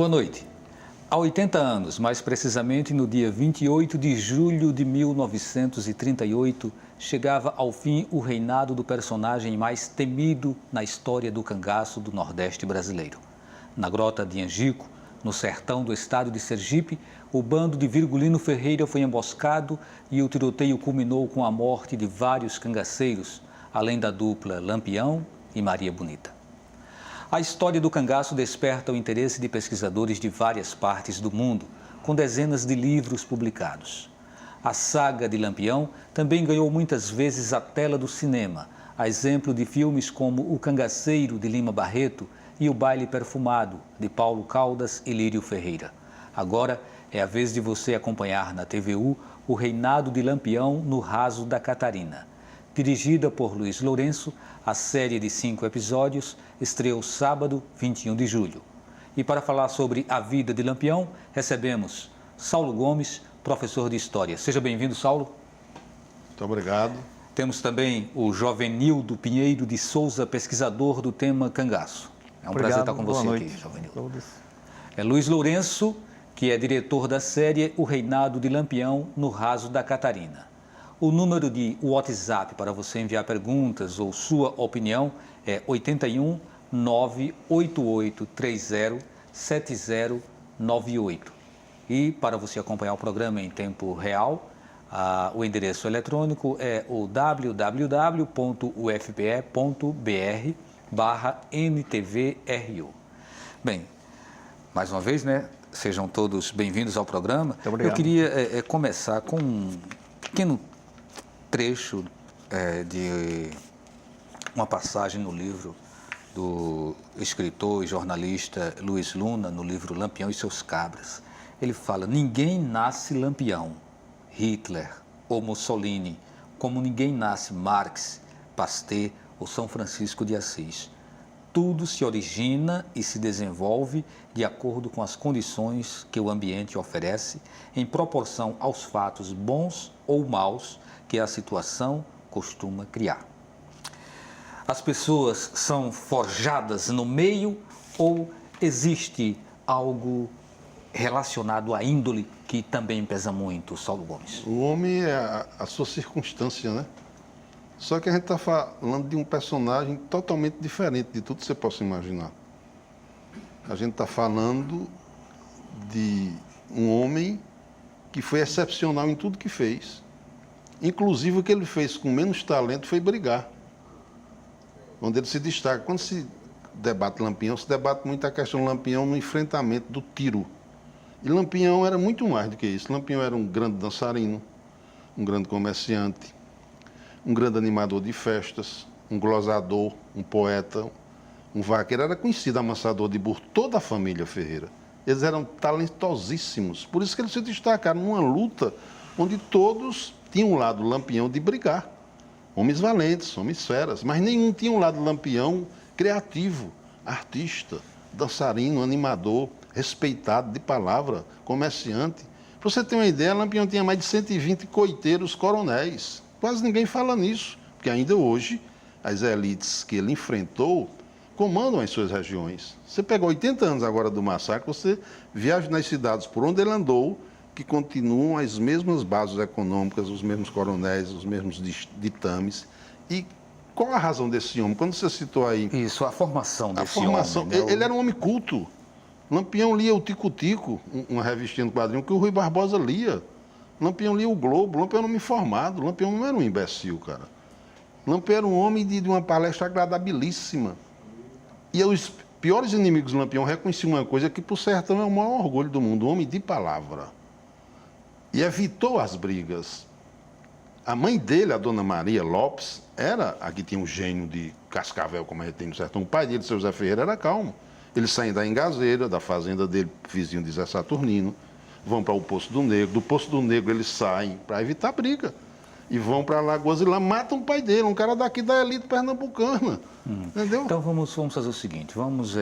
Boa noite. Há 80 anos, mais precisamente no dia 28 de julho de 1938, chegava ao fim o reinado do personagem mais temido na história do cangaço do Nordeste brasileiro. Na grota de Angico, no sertão do estado de Sergipe, o bando de Virgulino Ferreira foi emboscado e o tiroteio culminou com a morte de vários cangaceiros, além da dupla Lampião e Maria Bonita. A história do cangaço desperta o interesse de pesquisadores de várias partes do mundo, com dezenas de livros publicados. A saga de Lampião também ganhou muitas vezes a tela do cinema, a exemplo de filmes como O Cangaceiro, de Lima Barreto, e O Baile Perfumado, de Paulo Caldas e Lírio Ferreira. Agora é a vez de você acompanhar na TVU o reinado de Lampião no Raso da Catarina. Dirigida por Luiz Lourenço, a série de 5 episódios estreou sábado, 21 de julho. E para falar sobre a vida de Lampião, recebemos Saulo Gomes, professor de História. Seja bem-vindo, Saulo. Muito obrigado. Temos também o Jovenildo Pinheiro de Souza, pesquisador do tema cangaço. É um prazer estar com você aqui, Jovenildo. É Luiz Lourenço, que é diretor da série O Reinado de Lampião no Raso da Catarina. O número de WhatsApp para você enviar perguntas ou sua opinião é 81 98830 7098. E para você acompanhar o programa em tempo real, o endereço eletrônico é o www.ufpe.br/NTVRU. Bem, mais uma vez, né? Sejam todos bem-vindos ao programa. Muito obrigado. Eu queria começar com um pequeno trecho de uma passagem no livro do escritor e jornalista Luiz Luna, no livro Lampião e seus Cabras. Ele fala: ninguém nasce Lampião, Hitler ou Mussolini, como ninguém nasce Marx, Pasteur ou São Francisco de Assis. Tudo se origina e se desenvolve de acordo com as condições que o ambiente oferece, em proporção aos fatos bons ou maus que a situação costuma criar. As pessoas são forjadas no meio ou existe algo relacionado à índole que também pesa muito, Saulo Gomes? O homem é a sua circunstância, né? Só que a gente está falando de um personagem totalmente diferente de tudo que você possa imaginar. A gente está falando de um homem que foi excepcional em tudo que fez. Inclusive, o que ele fez com menos talento foi brigar. Onde ele se destaca. Quando se debate Lampião, se debate muito a questão do Lampião no enfrentamento do tiro. E Lampião era muito mais do que isso. Lampião era um grande dançarino, um grande comerciante, um grande animador de festas, um glosador, um poeta, um vaqueiro. Era conhecido amansador de burro, toda a família Ferreira. Eles eram talentosíssimos. Por isso que eles se destacaram numa luta onde todos tinham um lado Lampião de brigar. Homens valentes, homens feras, mas nenhum tinha um lado Lampião criativo, artista, dançarino, animador, respeitado de palavra, comerciante. Para você ter uma ideia, Lampião tinha mais de 120 coiteiros coronéis. Quase ninguém fala nisso, porque ainda hoje as elites que ele enfrentou comandam as suas regiões. Você pega 80 anos agora do massacre, você viaja nas cidades por onde ele andou, que continuam as mesmas bases econômicas, os mesmos coronéis, os mesmos ditames. E qual a razão desse homem? Quando você citou aí... Isso, a formação desse homem. Né? Ele era um homem culto. Lampião lia o Tico-Tico, uma revistinha do quadrinho, que o Rui Barbosa lia. Lampião lia o Globo. Lampião era um homem formado. Lampião não era um imbecil, cara. Lampião era um homem de uma palestra agradabilíssima. E os piores inimigos do Lampião reconheciam uma coisa que, por sertão, é o maior orgulho do mundo, um homem de palavra. E evitou as brigas. A mãe dele, a dona Maria Lopes, era a que tinha um gênio de cascavel, como a gente tem no sertão. O pai dele, seu Zé Ferreira, era calmo. Eles saem da Engazeira, da fazenda dele, vizinho de Zé Saturnino, vão para o Poço do Negro. Do Poço do Negro eles saem para evitar briga. E vão para Lagoas e lá matam o pai dele, um cara daqui da elite pernambucana. Entendeu? Então vamos fazer o seguinte, vamos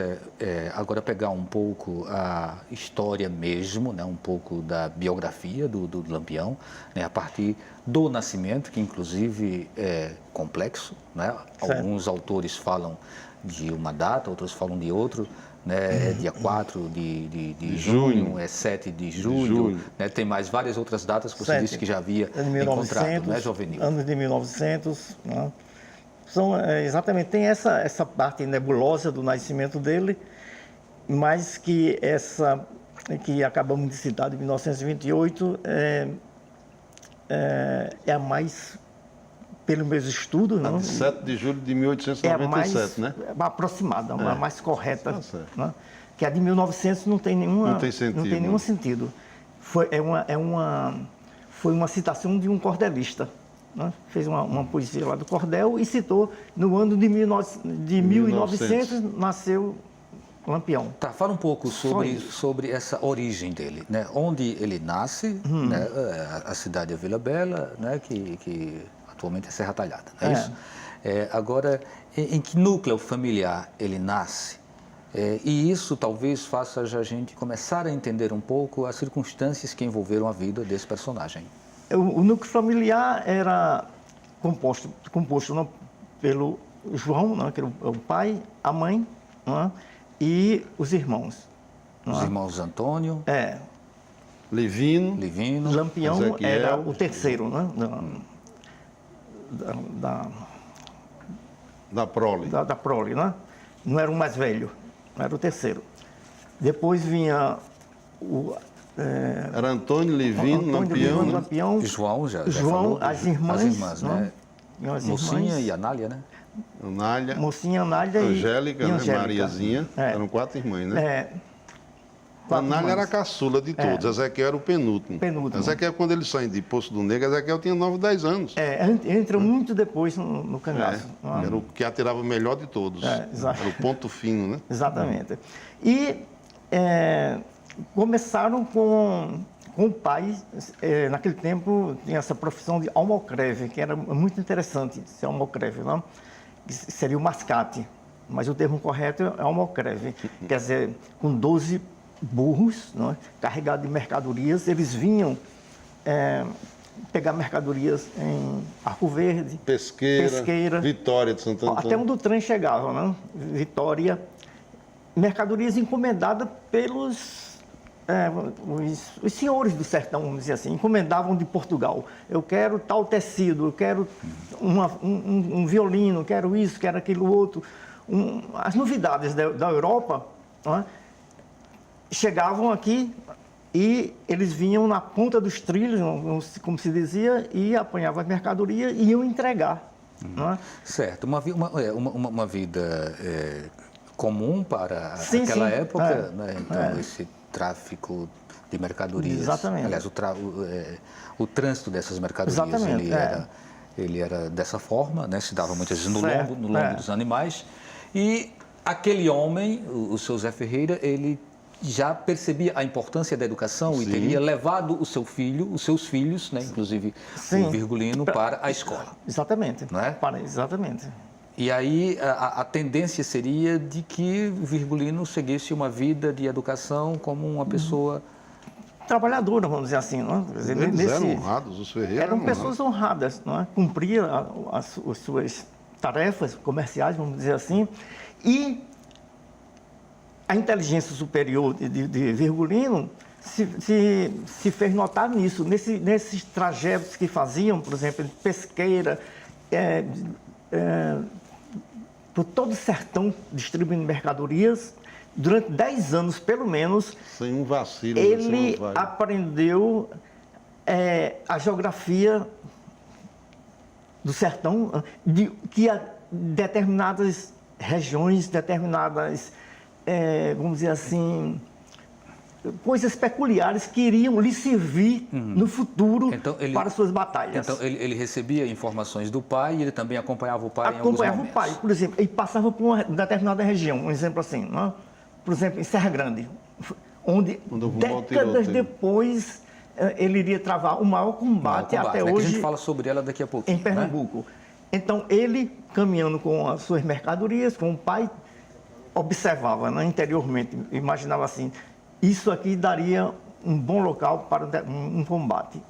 agora pegar um pouco a história mesmo, né, um pouco da biografia do Lampião, né, a partir do nascimento, que inclusive é complexo, né? Alguns autores falam de uma data, outros falam de outro, né? É dia 4 de junho, é 7 de julho, né? Tem mais várias outras datas que você disse que já havia encontrado, né, Jovenil? Anos de 1900, né? São, exatamente, tem essa parte nebulosa do nascimento dele, mas que essa que acabamos de citar, de 1928, é a mais, pelos meus estudos, A de 7 de julho de 1897, né? Aproximada, a mais correta, né? Que a de 1900 não tem nenhum sentido. Foi uma citação de um cordelista, né? Fez uma poesia lá do cordel e citou, no ano de 1900 nasceu Lampião. Tá, fala um pouco sobre essa origem dele, né? Onde ele nasce, né? A cidade é Vila Bela, né? Que atualmente é Serra Talhada, não é isso? Agora, em que núcleo familiar ele nasce? E isso talvez faça a gente começar a entender um pouco as circunstâncias que envolveram a vida desse personagem. O núcleo familiar era composto não, pelo João, não, que era o pai, a mãe, não, e os irmãos. Os irmãos Antônio, Livino, Lampião Ezequiel, era o terceiro, né? Da prole. Da prole, né? Não era o mais velho, era o terceiro. Depois vinha era Antônio, Livino, Lampião, João, João, as irmãs, né? Mocinha e Anália, né? Anália, Mocinha, Anália Angélica, e né? Mariazinha. Eram 4 irmãs, né? Anália era a caçula de todos, Ezequiel era o penúltimo. Ezequiel, quando eles saem de Poço do Negro, Ezequiel tinha 9, 10 anos. Entra muito depois no cangaço. Era o que atirava melhor de todos. Era o ponto fino, né? Exatamente. E começaram com o pai, naquele tempo tinha essa profissão de almocreve, que era muito interessante ser almocreve, não? Que seria o mascate, mas o termo correto é almocreve, quer dizer, com 12 burros, não é? Carregados de mercadorias, eles vinham pegar mercadorias em Arco Verde, Pesqueira, Vitória de Santo Antônio. Até onde o trem chegava, né? Vitória, mercadorias encomendadas pelos os senhores do sertão, vamos dizer assim, encomendavam de Portugal. Eu quero tal tecido, eu quero um violino, quero isso, quero aquilo outro. As novidades da Europa, não é? Chegavam aqui e eles vinham na ponta dos trilhos, como se dizia, e apanhavam as mercadorias e iam entregar. Não é? Certo, uma vida comum para aquela época, né? Então esse tráfico de mercadorias. Exatamente. Aliás, o trânsito dessas mercadorias, ele era dessa forma, né? Se dava muitas vezes no lombo dos animais. E aquele homem, o seu Zé Ferreira, ele já percebia a importância da educação e teria levado os seus filhos, né? Inclusive o Virgulino, para a escola. Exatamente. Não é? Exatamente. E aí a tendência seria de que o Virgulino seguisse uma vida de educação como uma pessoa trabalhadora, vamos dizer assim, não é? Eles eram honrados, os Ferreira eram pessoas honradas, não é? Cumpriam as suas tarefas comerciais, vamos dizer assim, e a inteligência superior de Virgulino se fez notar nisso, nesses trajetos que faziam, por exemplo, de Pesqueira, por todo o sertão distribuindo mercadorias, durante 10 anos, pelo menos, sem um vacilo, ele aprendeu a geografia do sertão, que determinadas regiões, determinadas, vamos dizer assim, coisas peculiares que iriam lhe servir no futuro para suas batalhas. Então, ele recebia informações do pai e ele também acompanhava o pai em alguns momentos. Acompanhava o pai, por exemplo, ele passava por uma determinada região, um exemplo assim, não é? Por exemplo, em Serra Grande, onde décadas depois ele iria travar o maior combate até hoje. A gente fala sobre ela daqui a pouquinho. Em Pernambuco. Né? Então, ele, caminhando com as suas mercadorias, com o pai, observava, né, interiormente, imaginava assim, isso aqui daria um bom local para um combate.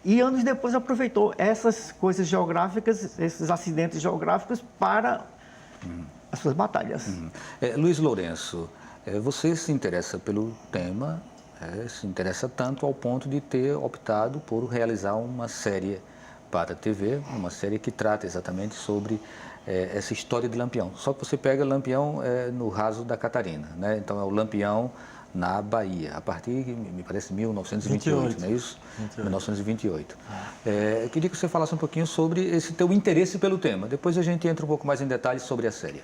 E anos depois aproveitou essas coisas geográficas, esses acidentes geográficos, para as suas batalhas. Luiz Lourenço, você se interessa pelo tema, se interessa tanto ao ponto de ter optado por realizar uma série para a TV, uma série que trata exatamente sobre essa história de Lampião. Só que você pega Lampião no raso da Catarina, né? Então é o Lampião na Bahia, a partir, me parece, 1928, não é isso? 1928. Eu queria que você falasse um pouquinho sobre esse teu interesse pelo tema. Depois a gente entra um pouco mais em detalhes sobre a série.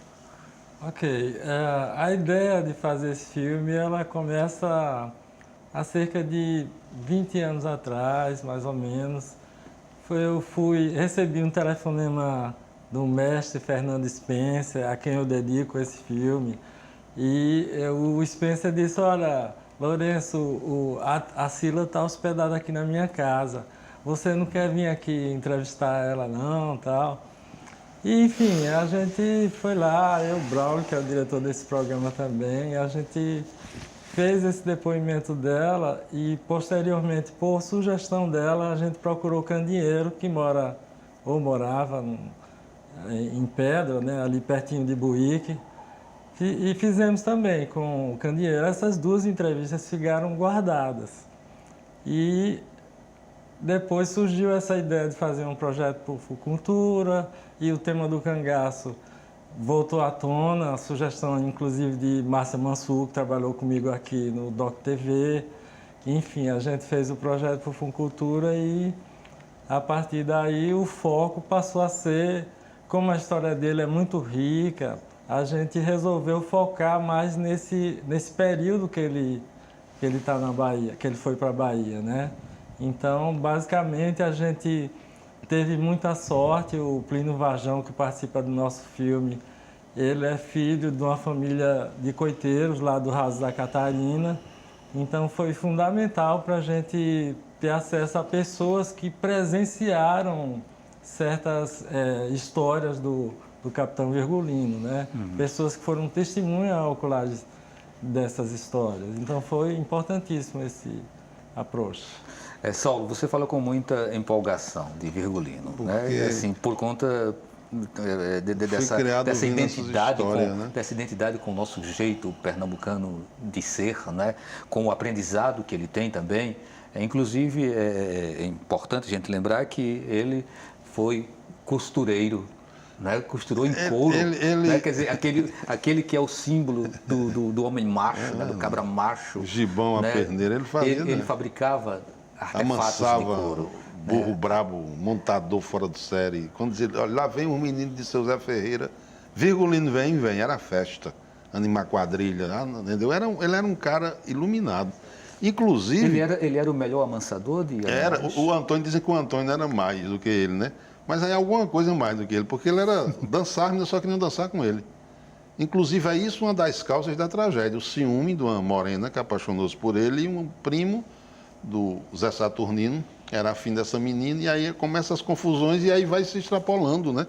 Ok. A ideia de fazer esse filme, ela começa há cerca de 20 anos atrás, mais ou menos. Recebi um telefonema do mestre Fernando Spencer, a quem eu dedico esse filme. E o Spencer disse, olha, Lourenço, a Cila está hospedada aqui na minha casa. Você não quer vir aqui entrevistar ela não, tal? E, enfim, a gente foi lá, eu, Braulio, que é o diretor desse programa também, a gente fez esse depoimento dela e, posteriormente, por sugestão dela, a gente procurou o Candinheiro, que morava em Pedra, né, ali pertinho de Buíque. E fizemos também com o Candinheiro. Essas duas entrevistas ficaram guardadas. E depois surgiu essa ideia de fazer um projeto por Cultura e o tema do cangaço voltou à tona, a sugestão inclusive de Márcia Mansur, que trabalhou comigo aqui no Doc TV. Enfim, a gente fez o projeto por Cultura e a partir daí o foco passou a ser, como a história dele é muito rica, a gente resolveu focar mais nesse período que ele está na Bahia, que ele foi para a Bahia, né? Então, basicamente, a gente teve muita sorte. O Plínio Varjão, que participa do nosso filme, ele é filho de uma família de coiteiros lá do Raso da Catarina. Então, foi fundamental para a gente ter acesso a pessoas que presenciaram certas histórias do Capitão Virgulino, né? Pessoas que foram testemunhas oculares dessas histórias. Então, foi importantíssimo esse approach. Saulo, você fala com muita empolgação de Virgulino, né? Assim, por conta dessa identidade, dessa identidade com o nosso jeito pernambucano de ser, né? Com o aprendizado que ele tem também. Inclusive, é importante a gente lembrar que ele foi costureiro, né? Costurou em couro, né? Quer dizer, aquele que é o símbolo do homem macho, né? Do cabra macho. O gibão, né? A perneira, ele fazia. Ele fabricava artefatos de couro. Burro brabo, montador fora do série. Quando dizia, olha, lá vem um menino de seu Zé Ferreira, Virgulino vem, era festa, animar quadrilha, entendeu? Ele era um cara iluminado. Inclusive... Ele era o melhor amansador de animais? O Antônio, dizem que o Antônio era mais do que ele, né? Mas aí alguma coisa mais do que ele, porque ele era dançar, só que não dançar com ele. Inclusive, é isso uma das causas da tragédia, o ciúme de uma morena que apaixonou-se por ele e um primo do Zé Saturnino, que era afim dessa menina, e aí começam as confusões e aí vai se extrapolando, né?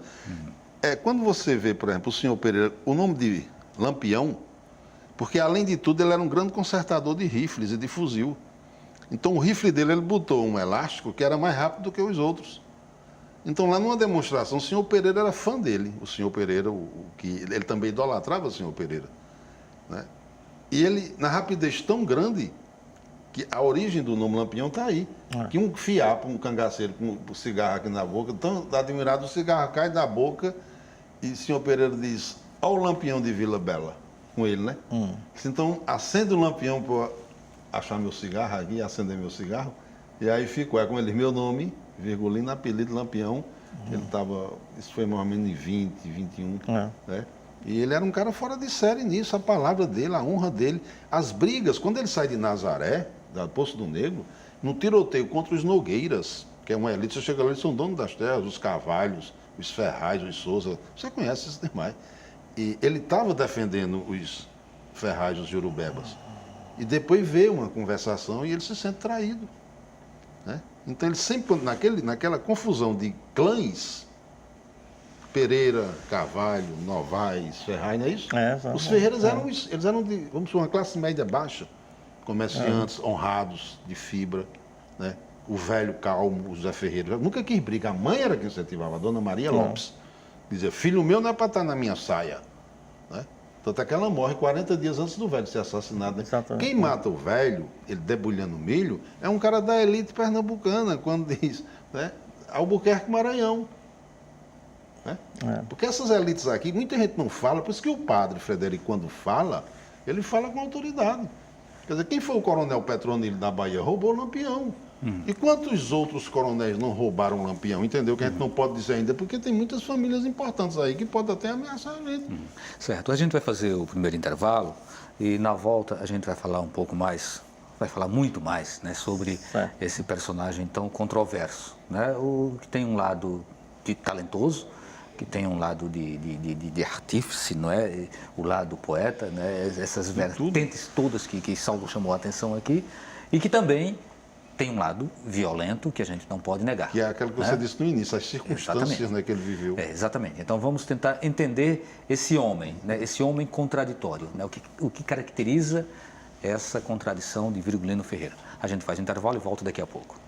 Quando você vê, por exemplo, o senhor Pereira, o nome de Lampião, porque além de tudo ele era um grande consertador de rifles e de fuzil. Então o rifle dele, ele botou um elástico que era mais rápido do que os outros. Então lá numa demonstração, o senhor Pereira era fã dele, o senhor Pereira, ele também idolatrava o senhor Pereira, né? E ele, na rapidez tão grande, que a origem do nome Lampião está aí. Que um fiapo, um cangaceiro com um cigarro aqui na boca, tão admirado, o cigarro cai da boca e o senhor Pereira diz, ó o Lampião de Vila Bela, com ele, né? Então, acende o Lampião para achar meu cigarro aqui, acender meu cigarro, e aí ficou, com ele, meu nome, Virgulino, apelido Lampião, ele estava, isso foi mais ou menos em 20, 21, né? E ele era um cara fora de série nisso, a palavra dele, a honra dele, as brigas, quando ele sai de Nazaré, da Poço do Negro, no tiroteio contra os Nogueiras, que é uma elite, você chega lá, eles são donos das terras, os Carvalhos, os Ferraz, os Souza, você conhece esses demais. E ele estava defendendo os Ferraz, os Jurubebas. E depois veio uma conversação e ele se sente traído, né? Então ele sempre, naquela confusão de clãs, Pereira, Carvalho, Novaes, Ferraz, não é isso? Os Ferreiras eles eram de, vamos dizer, uma classe média baixa, comerciantes honrados, de fibra, né? O velho calmo, o Zé Ferreira, nunca quis briga. A mãe era que incentivava, a dona Maria Lopes. Dizia, filho meu não é para estar na minha saia. né? Tanto é que ela morre 40 dias antes do velho ser assassinado. Né? Exatamente. Quem mata o velho, ele debulhando milho, é um cara da elite pernambucana, quando diz, né? Albuquerque, Maranhão. Né? Porque essas elites aqui, muita gente não fala, por isso que o padre Frederico, quando fala, ele fala com autoridade. Quer dizer, quem foi o coronel Petronilo da Bahia? Roubou o Lampião. E quantos outros coronéis não roubaram o Lampião? Entendeu? Que a gente não pode dizer ainda, porque tem muitas famílias importantes aí que podem até ameaçar a gente. Certo. A gente vai fazer o primeiro intervalo e na volta a gente vai falar um pouco mais, vai falar muito mais, né, sobre esse personagem tão controverso, né? O que tem um lado de talentoso, que tem um lado de artífice, não é? O lado poeta, né? Essas vertentes todas que Saulo chamou a atenção aqui, e que também tem um lado violento que a gente não pode negar. Que é aquilo que você disse no início, as circunstâncias, né, que ele viveu. Exatamente. Então vamos tentar entender esse homem, né? Esse homem contraditório, né? O que caracteriza essa contradição de Virgulino Ferreira. A gente faz intervalo e volta daqui a pouco.